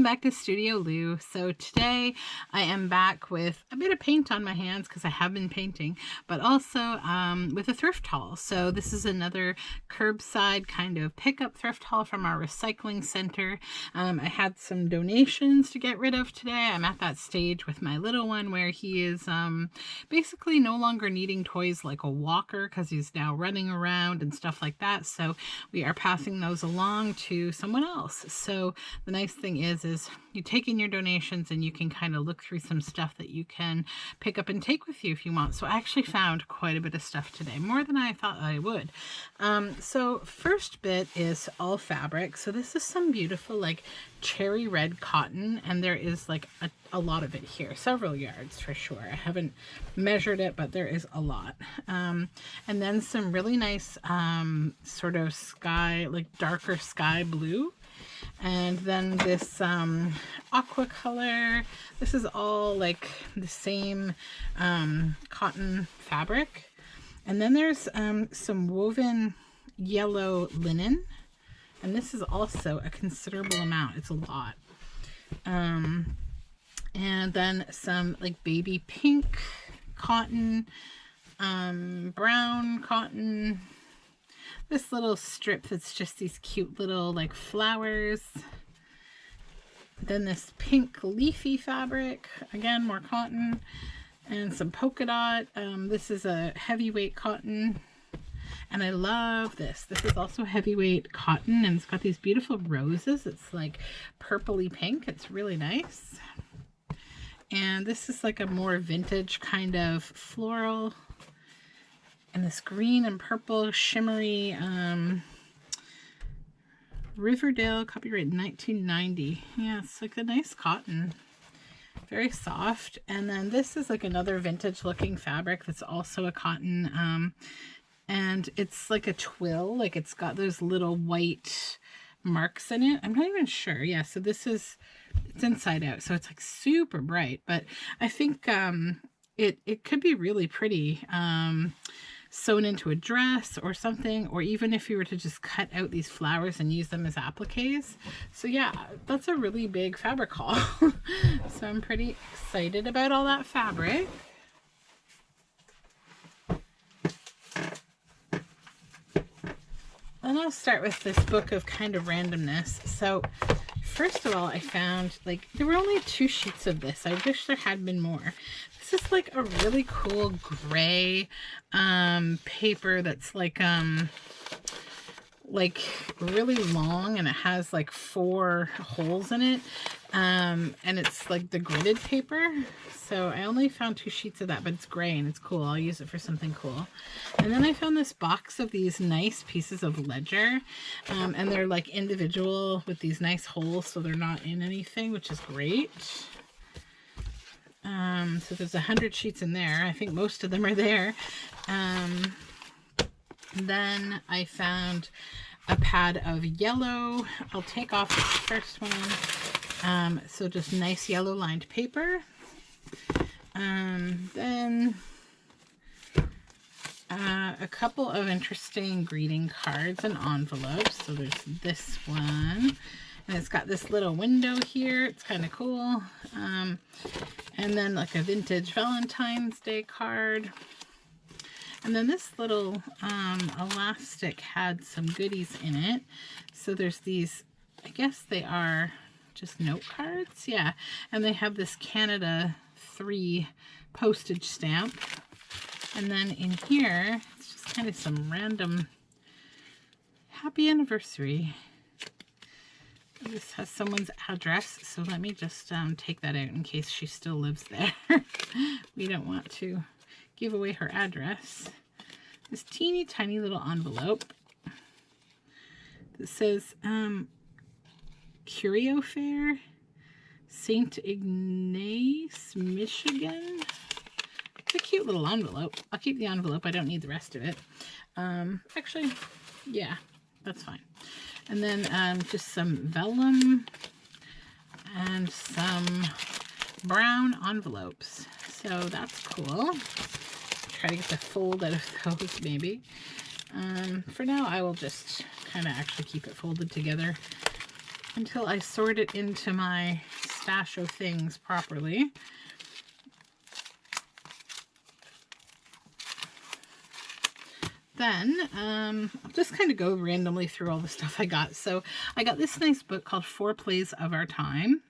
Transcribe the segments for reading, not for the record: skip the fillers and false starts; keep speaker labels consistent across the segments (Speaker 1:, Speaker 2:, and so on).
Speaker 1: back to Studio Lou. So today I am back with a bit of paint on my hands because I have been painting, but also with a thrift haul. So this is another curbside kind of pickup thrift haul from our recycling center. I had some donations to get rid of today. I'm at that stage with my little one where he is basically no longer needing toys like a walker because he's now running around and stuff like that. So we are passing those along to someone else. So the nice thing is you take in your donations and you can kind of look through some stuff that you can pick up and take with you if you want. So I actually found quite a bit of stuff today, more than I thought I would. So first bit is all fabric. So this is some beautiful like cherry red cotton, and there is like a lot of it here, several yards for sure. I haven't measured it, but there is a lot. And then some really nice sort of sky, like darker sky blue. And then this aqua color. This is all like the same cotton fabric. And then there's some woven yellow linen. And this is also a considerable amount. It's a lot. And then some like baby pink cotton, brown cotton. This little strip that's just these cute little like flowers. Then this pink leafy fabric, again more cotton, and some polka dot. This is a heavyweight cotton, and I love this. This is also heavyweight cotton, and it's got these beautiful roses. It's like purpley pink. It's really nice. And this is like a more vintage kind of floral. And this green and purple shimmery Riverdale, copyright 1990. Yeah, it's like a nice cotton. Very soft. And then this is like another vintage looking fabric that's also a cotton. And it's like a twill. Like it's got those little white marks in it. I'm not even sure. Yeah, so this is, it's inside out. So it's like super bright. But I think it could be really pretty. Sewn into a dress or something, or even if you were to just cut out these flowers and use them as appliques. So yeah, that's a really big fabric haul. So I'm pretty excited about all that fabric. And I'll start with this book of kind of randomness. So first of all, I found like there were only 2 sheets of this. I wish there had been more. This is like a really cool gray paper that's like really long, and it has like 4 holes in it, and it's like the gridded paper. So I only found 2 sheets of that, but it's gray and it's cool. I'll use it for something cool. And then I found this box of these nice pieces of ledger, and they're like individual with these nice holes, so they're not in anything, which is great. So there's 100 sheets in there. I think most of them are there. Then I found a pad of yellow. I'll take off the first one. So just nice yellow lined paper. Then a couple of interesting greeting cards and envelopes. So there's this one. And it's got this little window here. It's kind of cool. And then like a vintage Valentine's Day card. And then this little elastic had some goodies in it. So there's these, I guess they are just note cards. Yeah. And they have this Canada 3 postage stamp. And then in here, it's just kind of some random happy anniversary. This has someone's address, so let me just take that out in case she still lives there. We don't want to give away her address. This teeny tiny little envelope that says Curio Fair, St. Ignace, Michigan. It's a cute little envelope. I'll keep the envelope. I don't need the rest of it. Actually, yeah, that's fine. And then just some vellum and some brown envelopes. So that's cool. Try to get the fold out of those maybe. For now, I will just kind of actually keep it folded together. until I sort it into my stash of things properly. Then I'll just kind of go randomly through all the stuff I got. So I got this nice book called Four Plays of Our Time.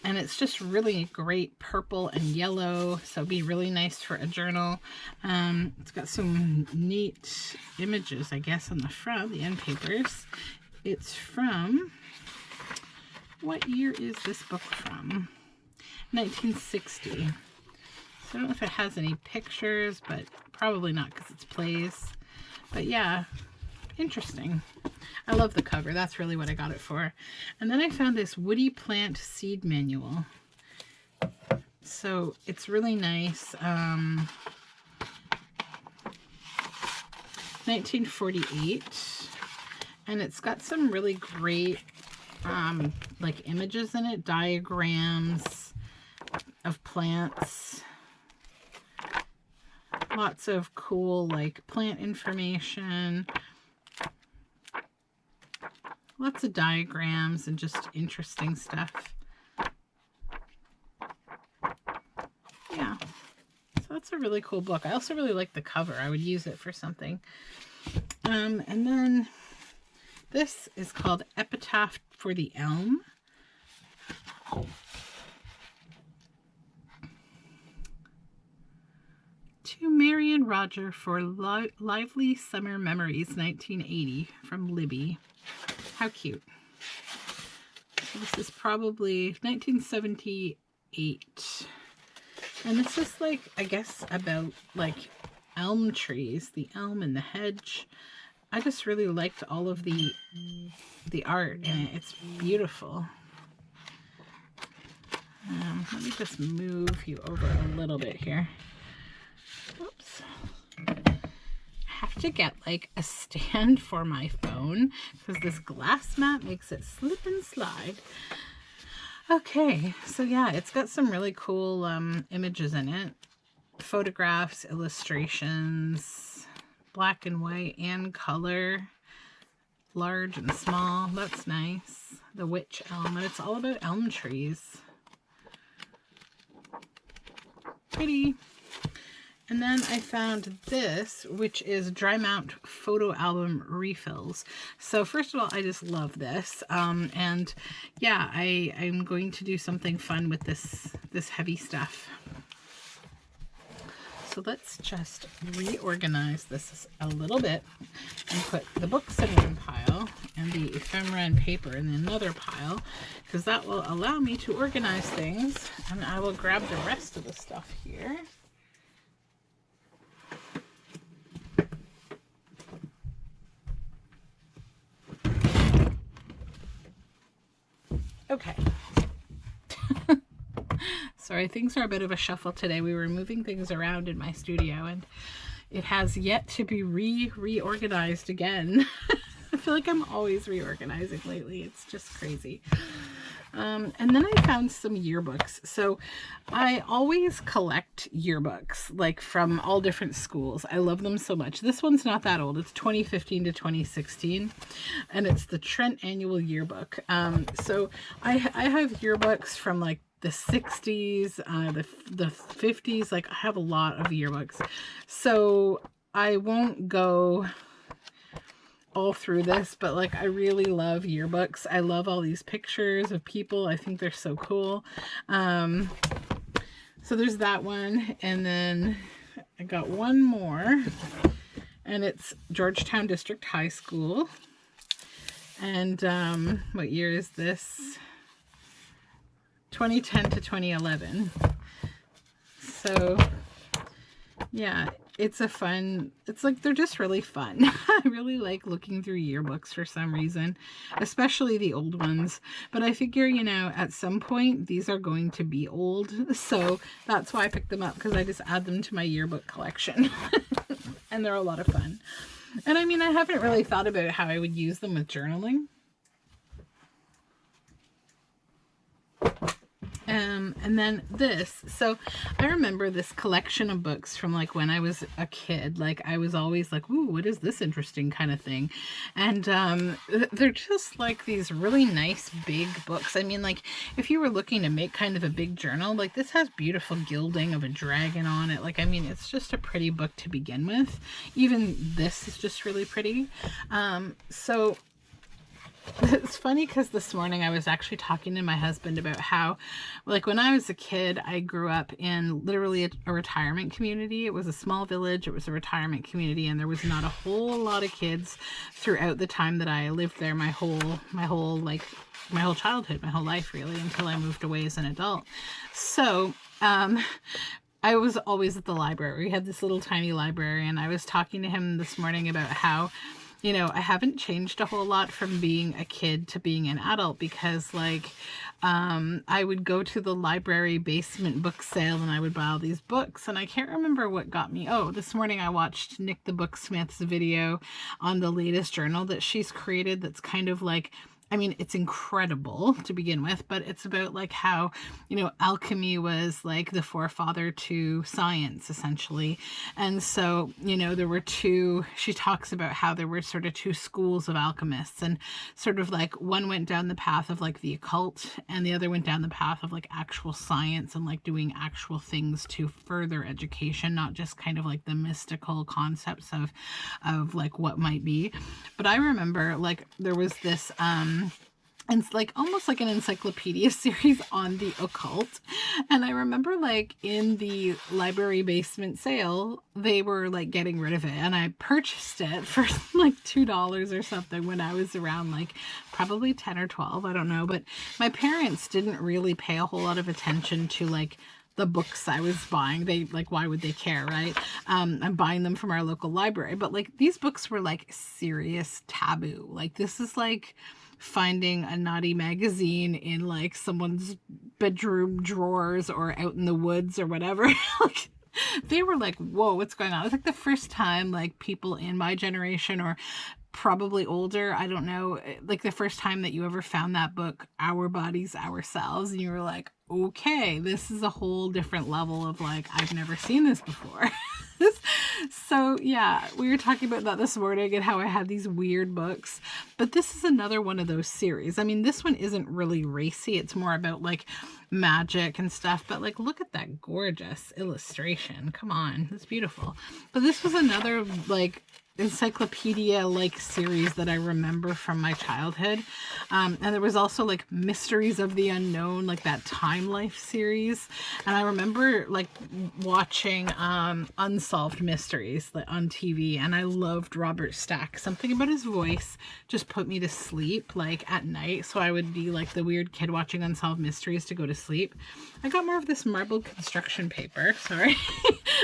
Speaker 1: And it's just really great purple and yellow. So it'd be really nice for a journal. It's got some neat images, I guess, on the front, the end papers. It's from, what year is this book from? 1960. So I don't know if it has any pictures, but probably not because it's plays. But yeah, interesting. I love the cover. That's really what I got it for. And then I found this Woody Plant Seed Manual. So it's really nice. 1948. And it's got some really great like images in it, diagrams of plants. Lots of cool like plant information. Lots of diagrams and just interesting stuff. Yeah. So that's a really cool book. I also really like the cover. I would use it for something. And then this is called Epitaph for the Elm. To Mary and Roger for Lively Summer Memories, 1980, from Libby. How cute. So this is probably 1978. And this is like, I guess, about like elm trees, the elm and the hedge. I just really liked all of the art in it. It's beautiful. Let me just move you over a little bit here. Whoops. I have to get like a stand for my phone because this glass mat makes it slip and slide. Okay, so yeah, it's got some really cool images in it. Photographs, illustrations, black and white and color, large and small. That's nice. The witch elm, and it's all about elm trees. Pretty. And then I found this, which is Dry Mount Photo Album Refills. So first of all, I just love this. And yeah, I'm going to do something fun with this heavy stuff. So let's just reorganize this a little bit and put the books in one pile and the ephemera and paper in another pile, because that will allow me to organize things. And I will grab the rest of the stuff here. Okay. Sorry, things are a bit of a shuffle today. We were moving things around in my studio and it has yet to be reorganized again. I feel like I'm always reorganizing lately. It's just crazy. And then I found some yearbooks. So I always collect yearbooks, like from all different schools. I love them so much. This one's not that old. It's 2015 to 2016, and it's the Trent Annual Yearbook. So I have yearbooks from like the 60s, the 50s. Like I have a lot of yearbooks. So I won't go all through this, but like I really love yearbooks. I love all these pictures of people. I think they're so cool. So there's that one, and then I got one more, and it's Georgetown District High School. And what year is this? 2010 to 2011. So yeah, it's like they're just really fun. I really like looking through yearbooks for some reason, especially the old ones. But I figure, you know, at some point these are going to be old. So that's why I picked them up, because I just add them to my yearbook collection. And they're a lot of fun. And I mean, I haven't really thought about how I would use them with journaling. And then this. So I remember this collection of books from like when I was a kid. Like I was always like, ooh, what is this interesting kind of thing? And they're just like these really nice big books. I mean, like if you were looking to make kind of a big journal, like this has beautiful gilding of a dragon on it. Like, I mean, it's just a pretty book to begin with. Even this is just really pretty. So it's funny because this morning I was actually talking to my husband about how, like, when I was a kid, I grew up in literally a retirement community. It was a small village. It was a retirement community, and there was not a whole lot of kids throughout the time that I lived there. My whole childhood, my whole life, really, until I moved away as an adult. So, I was always at the library. We had this little tiny library, and I was talking to him this morning about how, you know, I haven't changed a whole lot from being a kid to being an adult, because like I would go to the library basement book sale and I would buy all these books, and I can't remember what got me. Oh, this morning I watched Nick the Booksmith's video on the latest journal that she's created that's kind of like, I mean, it's incredible to begin with, but it's about like how, you know, alchemy was like the forefather to science, essentially. And so, you know, she talks about how there were sort of two schools of alchemists, and sort of like one went down the path of like the occult, and the other went down the path of like actual science and like doing actual things to further education, not just kind of like the mystical concepts of like what might be. But I remember like there was this, and it's like almost like an encyclopedia series on the occult. And I remember like in the library basement sale, they were like getting rid of it. And I purchased it for like $2 or something when I was around like probably 10 or 12. I don't know. But my parents didn't really pay a whole lot of attention to like the books I was buying. They like, why would they care, right? I'm buying them from our local library. But like these books were like serious taboo. Like this is like finding a naughty magazine in like someone's bedroom drawers or out in the woods or whatever. Like they were like, whoa, what's going on? It was like the first time like people in my generation, or probably older, I don't know, like the first time that you ever found that book, Our Bodies, Ourselves, and you were like, okay, this is a whole different level of like, I've never seen this before. So yeah, we were talking about that this morning and how I had these weird books, but this is another one of those series. I mean, this one isn't really racy. It's more about like magic and stuff, but like, look at that gorgeous illustration. Come on, it's beautiful. But this was another like encyclopedia like series that I remember from my childhood. And there was also like Mysteries of the Unknown, like that Time Life series. And I remember like watching Unsolved Mysteries on TV, and I loved Robert Stack. Something about his voice just put me to sleep like at night. So I would be like the weird kid watching Unsolved Mysteries to go to sleep. I got more of this marbled construction paper. Sorry.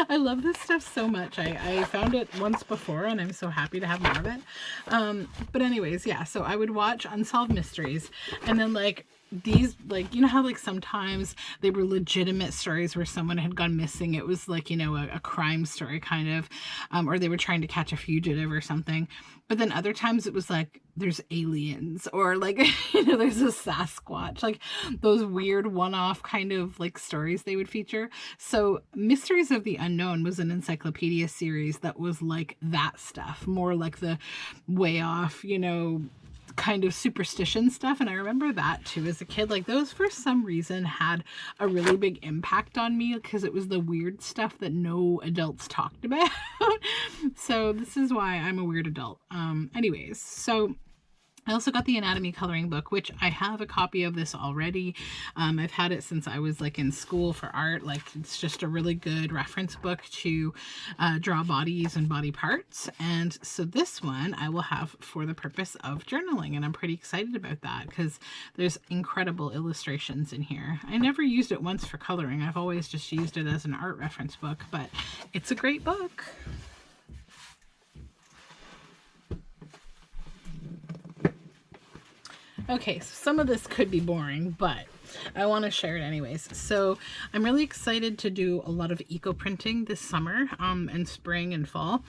Speaker 1: I love this stuff so much. I found it once before, and I'm so happy to have more of it. But anyways, yeah, so I would watch Unsolved Mysteries, and then like these, like, you know how like sometimes they were legitimate stories where someone had gone missing. It was like, you know, a crime story kind of, or they were trying to catch a fugitive or something. But then other times it was like there's aliens, or like, you know, there's a Sasquatch, like those weird one-off kind of like stories they would feature. So Mysteries of the Unknown was an encyclopedia series that was like that stuff, more like the way off, you know, kind of superstition stuff. And I remember that too as a kid. Like those for some reason had a really big impact on me, because it was the weird stuff that no adults talked about. So this is why I'm a weird adult. Anyways, so I also got the anatomy coloring book, which I have a copy of this already. I've had it since I was like in school for art. Like it's just a really good reference book to draw bodies and body parts. And so this one I will have for the purpose of journaling. And I'm pretty excited about that because there's incredible illustrations in here. I never used it once for coloring. I've always just used it as an art reference book, but it's a great book. Okay, so some of this could be boring, but I want to share it anyways. So I'm really excited to do a lot of eco printing this summer, and spring and fall.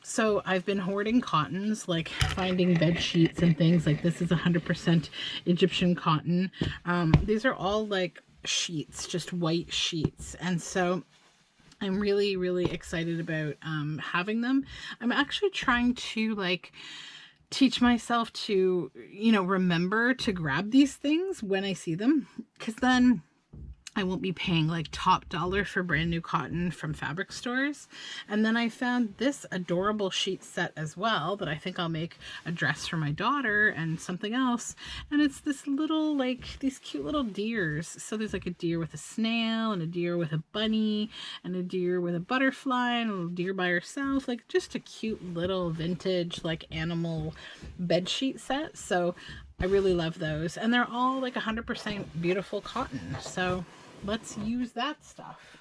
Speaker 1: So I've been hoarding cottons, like finding bed sheets and things. Like this is 100% Egyptian cotton. These are all like sheets, just white sheets. And so I'm really, really excited about having them. I'm actually trying to like teach myself to, you know, remember to grab these things when I see them, because then I won't be paying like top dollar for brand new cotton from fabric stores. And then I found this adorable sheet set as well that I think I'll make a dress for my daughter and something else. And it's this little, like, these cute little deers. So there's like a deer with a snail and a deer with a bunny and a deer with a butterfly and a little deer by herself. Like just a cute little vintage like animal bed sheet set. So I really love those. And they're all like 100% beautiful cotton. So let's use that stuff.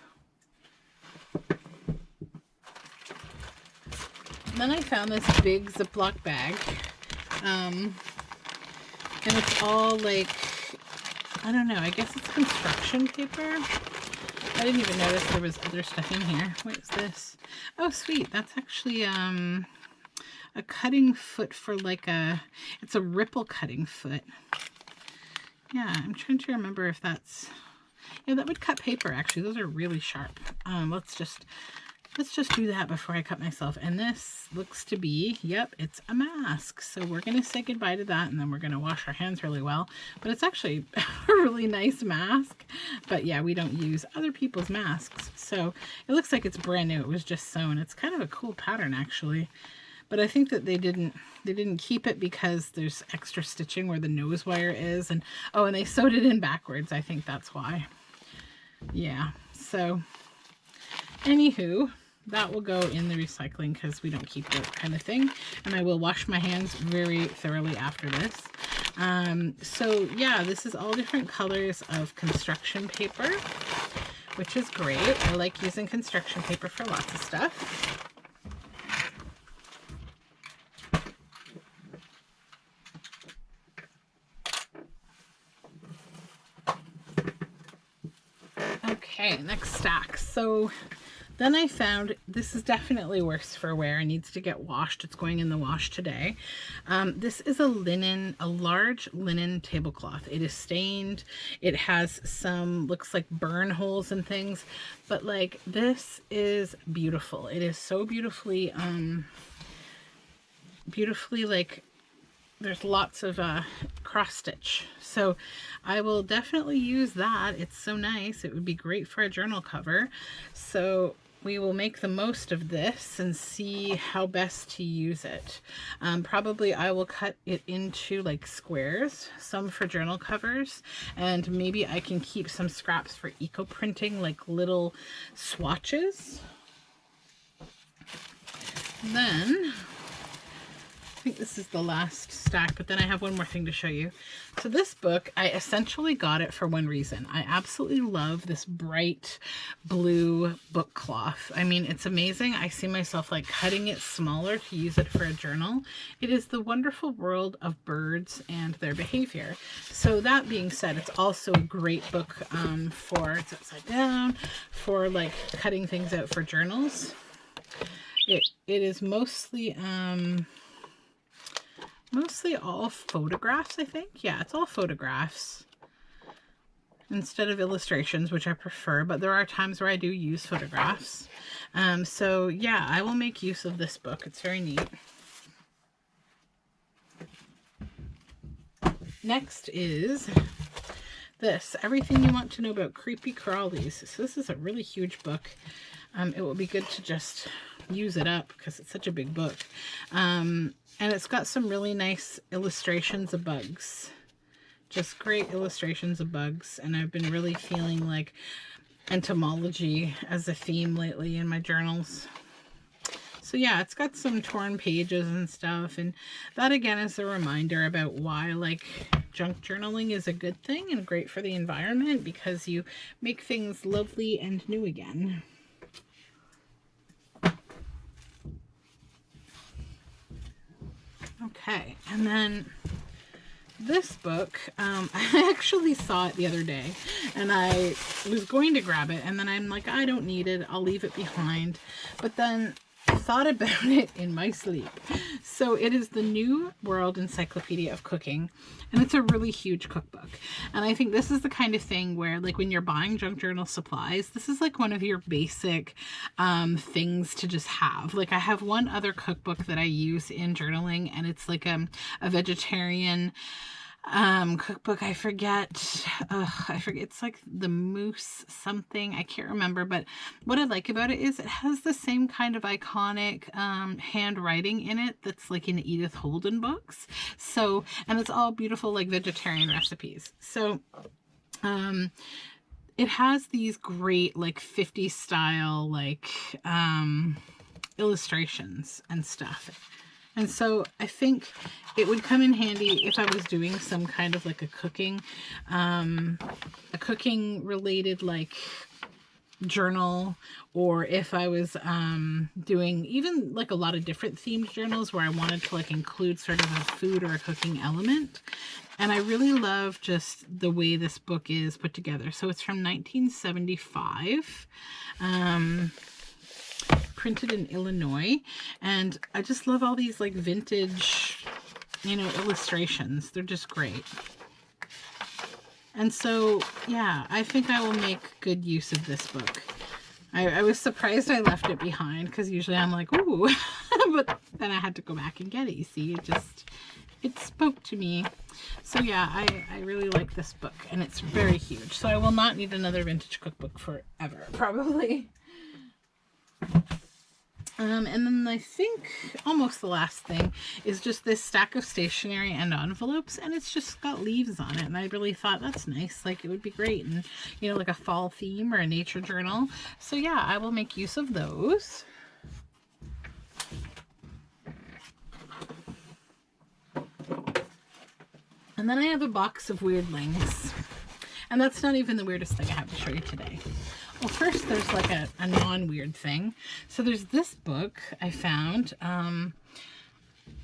Speaker 1: And then I found this big Ziploc bag. And it's all like, I don't know, I guess it's construction paper. I didn't even notice there was other stuff in here. What is this? Oh, sweet. That's actually a cutting foot for like it's a ripple cutting foot. Yeah, I'm trying to remember if that's, yeah, that would cut paper actually. Those are really sharp. Let's just do that before I cut myself. And this looks to be, yep, it's a mask. So we're going to say goodbye to that and then we're going to wash our hands really well. But it's actually a really nice mask. But yeah, we don't use other people's masks. So it looks like it's brand new. It was just sewn. It's kind of a cool pattern actually. But I think that they didn't keep it because there's extra stitching where the nose wire is. And oh, and they sewed it in backwards. I think that's why. Yeah, so anywho, that will go in the recycling because we don't keep that kind of thing. And I will wash my hands very thoroughly after this. So yeah, this is all different colors of construction paper, which is great. I like using construction paper for lots of stuff. Okay, next stack. So then I found this is definitely worse for wear. It needs to get washed. It's going in the wash today. This is a large linen tablecloth. It is stained. It has some, looks like burn holes and things, but like this is beautiful. It is so beautifully, like, there's lots of cross stitch. So I will definitely use that. It's so nice. It would be great for a journal cover. So we will make the most of this and see how best to use it. Probably I will cut it into like squares, some for journal covers, and maybe I can keep some scraps for eco printing, like little swatches. Then I think this is the last stack, but then I have one more thing to show you. So this book, I essentially got it for one reason. I absolutely love this bright blue book cloth. I mean, it's amazing. I see myself like cutting it smaller to use it for a journal. It is The Wonderful World of Birds and Their Behavior. So that being said, it's also a great book it's upside down, for like cutting things out for journals. It is mostly all photographs, I think. Yeah, it's all photographs instead of illustrations, which I prefer, but there are times where I do use photographs. So yeah, I will make use of this book. It's very neat. Next is this, Everything You Want to Know About Creepy Crawlies. So this is a really huge book. It will be good to just use it up because it's such a big book. And it's got some really nice illustrations of bugs. Just great illustrations of bugs. And I've been really feeling like entomology as a theme lately in my journals. So yeah, it's got some torn pages and stuff. And that again is a reminder about why like junk journaling is a good thing and great for the environment, because you make things lovely and new again. Okay, and then this book, I actually saw it the other day and I was going to grab it and then I'm like, I don't need it, I'll leave it behind. But then thought about it in my sleep. So it is the New World Encyclopedia of Cooking, and it's a really huge cookbook. And I think this is the kind of thing where, like, when you're buying junk journal supplies, this is like one of your basic things to just have. Like, I have one other cookbook that I use in journaling, and it's like a vegetarian cookbook. I forget, it's like the Moose something, I can't remember, but what I like about it is it has the same kind of iconic handwriting in it that's like in Edith Holden books. So, and it's all beautiful like vegetarian recipes. So it has these great like 50s style like illustrations and stuff. And so I think it would come in handy if I was doing some kind of like a cooking related like journal, or if I was doing even like a lot of different themed journals where I wanted to like include sort of a food or a cooking element. And I really love just the way this book is put together. So it's from 1975. Printed in Illinois, and I just love all these like vintage, you know, illustrations. They're just great. And so, yeah, I think I will make good use of this book. I was surprised I left it behind, because usually I'm like, ooh, but then I had to go back and get it. You see, it spoke to me. So yeah, I really like this book, and it's very huge. So I will not need another vintage cookbook forever, probably. And then I think almost the last thing is just this stack of stationery and envelopes, and it's just got leaves on it, and I really thought that's nice. Like, it would be great, and you know, like a fall theme or a nature journal. So yeah, I will make use of those. And then I have a box of weirdlings, and that's not even the weirdest thing I have to show you today. Well, first there's like a non-weird thing. So there's this book I found, and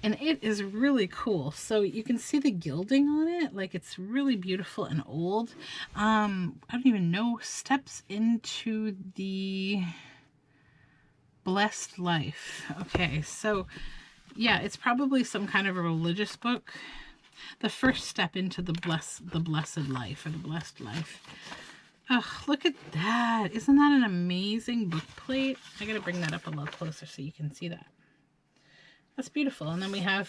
Speaker 1: it is really cool. So you can see the gilding on it, like it's really beautiful and old. I don't even know, Steps into the Blessed Life. Okay, so yeah, it's probably some kind of a religious book. The first step into the blessed life, or the blessed life. Oh, look at that. Isn't that an amazing book plate? I gotta bring that up a little closer so you can see that. That's beautiful. And then we have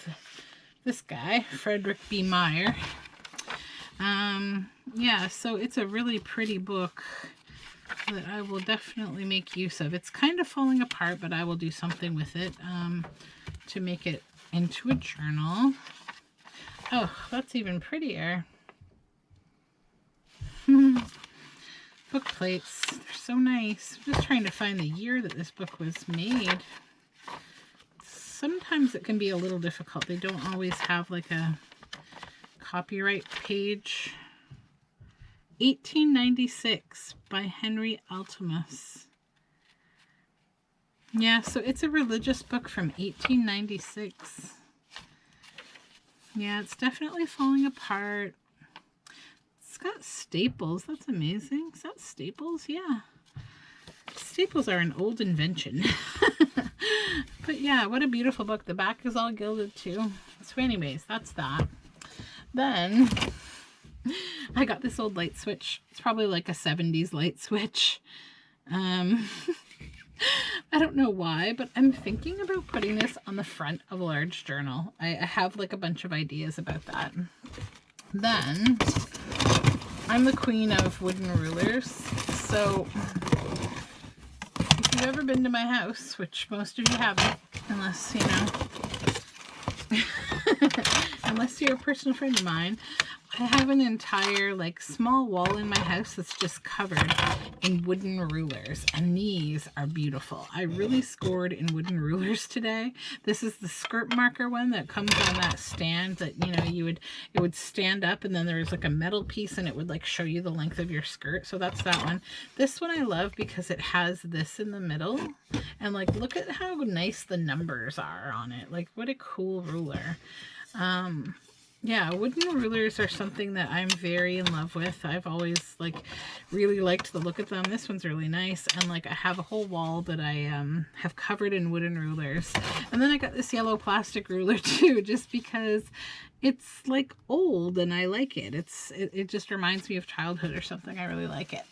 Speaker 1: this guy, Frederick B. Meyer. Yeah, so it's a really pretty book that I will definitely make use of. It's kind of falling apart, but I will do something with it to make it into a journal. Oh, that's even prettier. Book plates, they're so nice. I'm just trying to find the year that this book was made. Sometimes it can be a little difficult. They don't always have like a copyright page. 1896 by Henry Altimus. Yeah, so it's a religious book from 1896. Yeah, it's definitely falling apart. It's got staples. That's amazing. Is that staples? Yeah. Staples are an old invention. But yeah, what a beautiful book. The back is all gilded too. So anyways, that's that. Then I got this old light switch. It's probably like a 70s light switch. I don't know why, but I'm thinking about putting this on the front of a large journal. I have like a bunch of ideas about that. Then I'm the queen of wooden rulers. So if you've ever been to my house, which most of you haven't, unless, you know, unless you're a personal friend of mine, I have an entire like small wall in my house that's just covered in wooden rulers, and these are beautiful. I really scored in wooden rulers today. This is the skirt marker one that comes on that stand that, you know, it would stand up, and then there's like a metal piece and it would like show you the length of your skirt. So that's that one. This one I love because it has this in the middle, and like look at how nice the numbers are on it. Like, what a cool ruler. yeah, wooden rulers are something that I'm very in love with. I've always like really liked the look of them. This one's really nice, and like I have a whole wall that I have covered in wooden rulers. And then I got this yellow plastic ruler too, just because it's like old and I like it. It just reminds me of childhood or something. I really like it.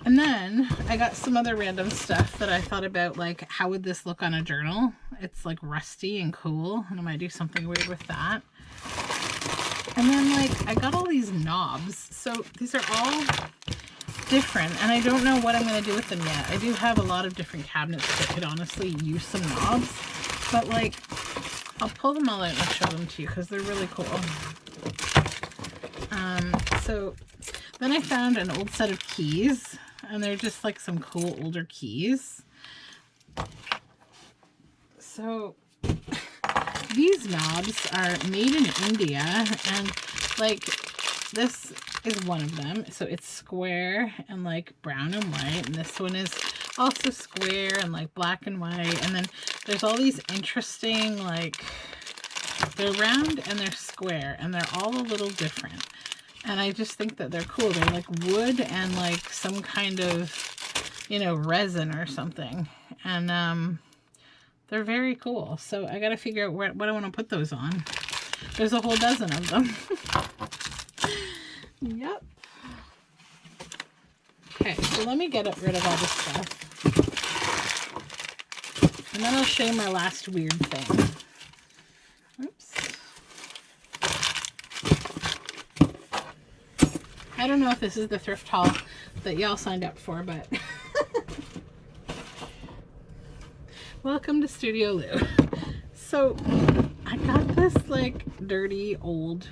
Speaker 1: And then I got some other random stuff that I thought about, like, how would this look on a journal? It's like rusty and cool, and I might do something weird with that. And then, like, I got all these knobs. So these are all different, and I don't know what I'm going to do with them yet. I do have a lot of different cabinets that could honestly use some knobs, but, like, I'll pull them all out and show them to you because they're really cool. So then I found an old set of keys. And they're just like some cool older keys. So these knobs are made in India, and like this is one of them. So it's square and like brown and white, and this one is also square and like black and white. And then there's all these interesting, like, they're round and they're square, and they're all a little different. And I just think that they're cool. They're like wood and like some kind of, you know, resin or something. And they're very cool. So I got to figure out what I want to put those on. There's a whole dozen of them. Yep. Okay, so let me get rid of all this stuff. And then I'll show you my last weird thing. Oops. I don't know if this is the thrift haul that y'all signed up for, but welcome to Studio Lou. So I got this like dirty old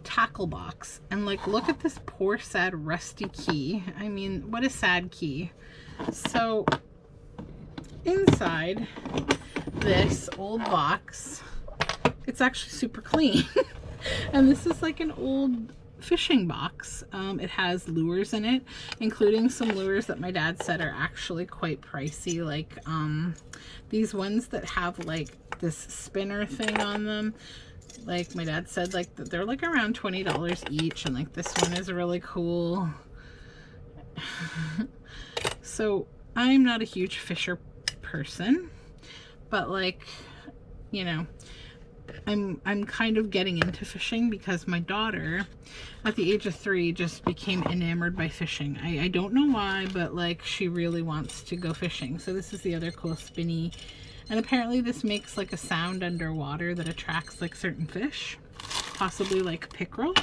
Speaker 1: tackle box, and like look at this poor sad rusty key. I mean, what a sad key. So inside this old box, it's actually super clean. And this is like an old fishing box. It has lures in it, including some lures that my dad said are actually quite pricey, like these ones that have like this spinner thing on them. Like my dad said, like they're like around $20 each, and like this one is really cool. So I'm not a huge fisher person, but like, you know, I'm kind of getting into fishing because my daughter at the age of 3 just became enamored by fishing. I don't know why, but like she really wants to go fishing. So this is the other cool spinny, and apparently this makes like a sound underwater that attracts like certain fish, possibly like pickerel.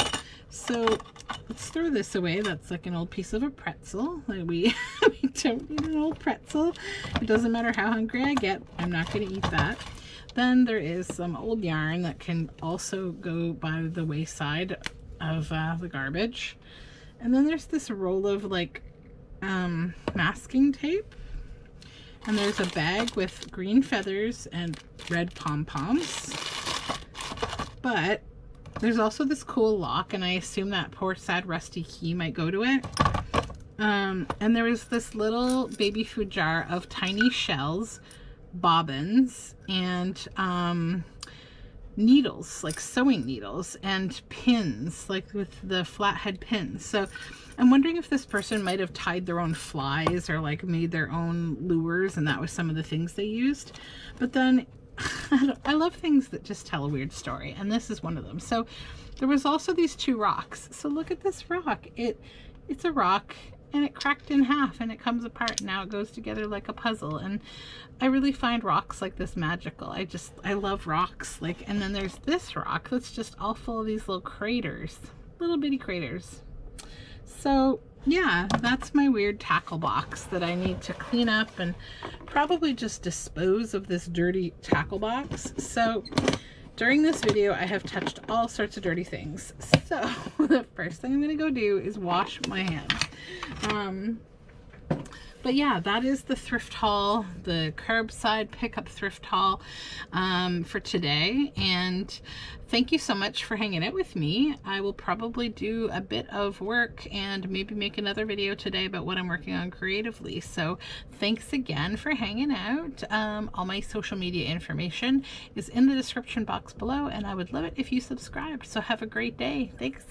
Speaker 1: So let's throw this away. That's like an old piece of a pretzel. Like we don't need an old pretzel. It doesn't matter how hungry I get, I'm not going to eat that. Then there is some old yarn that can also go by the wayside of the garbage. And then there's this roll of like masking tape. And there's a bag with green feathers and red pom-poms. But there's also this cool lock, and I assume that poor sad rusty key might go to it. And there is this little baby food jar of tiny shells, bobbins, and needles, like sewing needles, and pins, like with the flathead pins. So I'm wondering if this person might have tied their own flies or like made their own lures, and that was some of the things they used. But then I love things that just tell a weird story, and this is one of them. So there was also these 2 rocks. So look at this rock. It's a rock, and it cracked in half, and it comes apart. Now it goes together like a puzzle. And I really find rocks like this magical. I love rocks. Like, and then there's this rock that's just all full of these little craters, little bitty craters. So yeah, that's my weird tackle box that I need to clean up and probably just dispose of this dirty tackle box. So during this video, I have touched all sorts of dirty things. So the first thing I'm going to go do is wash my hands. But yeah, that is the thrift haul, the curbside pickup thrift haul for today. And thank you so much for hanging out with me. I will probably do a bit of work and maybe make another video today about what I'm working on creatively. So thanks again for hanging out. All my social media information is in the description box below, and I would love it if you subscribed. So have a great day. Thanks.